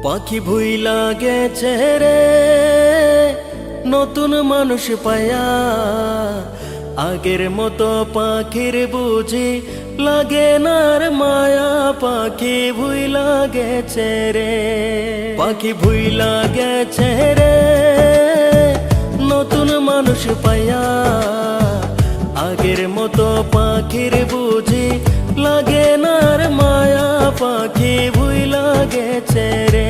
পাখি ভুইলা গেছে রে নতুন মানুষ পায়া, আগের মতো পাখির বুঝি লাগে নার মায়া। পাখি ভুইলা গেছে রে, পাখি ভুইলা গেছে রে নতুন মানুষ পায়া, আগের মতো পাখির বুঝি লাগে নার মায়া। পাখি ভুইলা গেছে রে।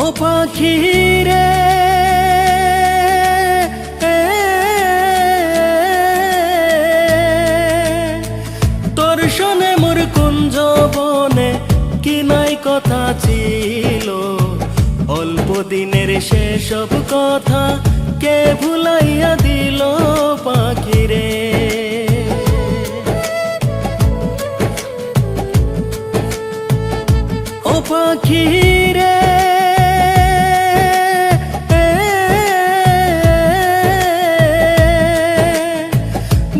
ও পাখি রে তোর শোনে মোর কুঞ্জ বনে কি নাই কথা ছিল, অল্প দিনের সেসব কথা কে ভুলাইয়া দিল। পাখি রে ও পাখি রে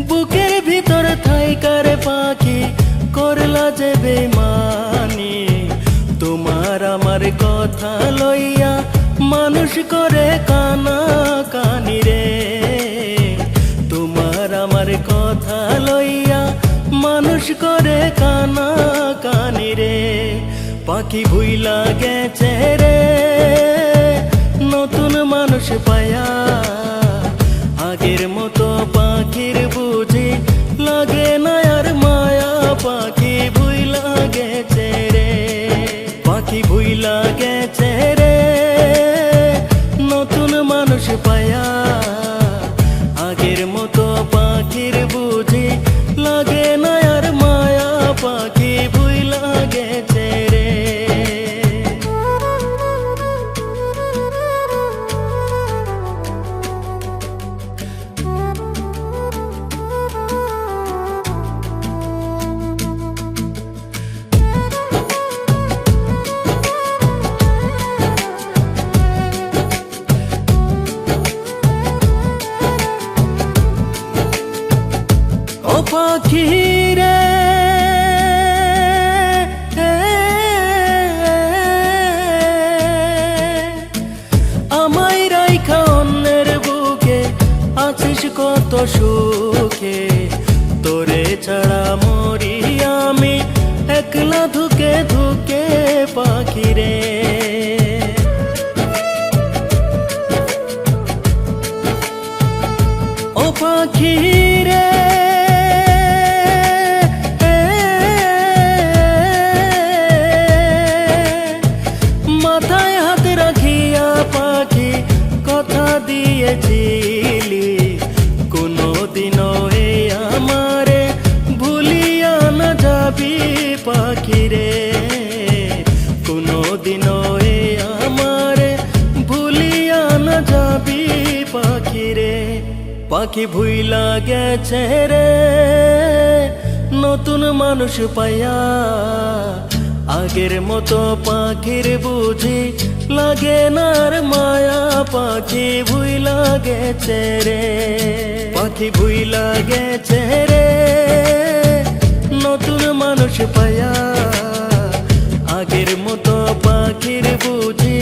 বুকের ভিতর থাইকার পাখি করলা যে বেমানি, তোমার আমার কথা লইয়া মানুষ করে কানা কানি রে। তোমার আমার কথা লইয়া মানুষ করে কানা কানি রে। পাখি ভুইলা গেছে রে নতুন মানুষ পায়া, আগের মতো পাখির বুঝি লাগে না আর মায়া। পাখি ভুইলা গেছে রে, পাখি ভুইলা গেছে রে নতুন মানুষ পায়া, আগের মতো পাখির বুঝি লাগে না আর মায়া। পাখি ভুইলা গেছে রে। ও পাখি রে আমায় রাইখা অন্যের বুকে আছিস কত সুখে, তোরে ছাড়া মরি আমি একলা ধুকে ধুকে। পাখি রে ও পাখি রে মাথায় হাত রাখিয়া পাখি কথা দিয়েছিলি, কোনদিনও এ আমারে ভুলিয়া না যাবি। পাখি রে কোনদিনও এ আমারে ভুলিয়া না যাবি। পাখি রে পাখি ভুইলা গেছে রে নতুন মানুষ পায়া, আগের মতো পাখির বুঝি লাগে নার মায়া। পাখি ভুইলা গেছে রে, পাখি ভুইলা গেছে রে নতুন মানুষ পায়া, আগের মতো পাখির বুঝি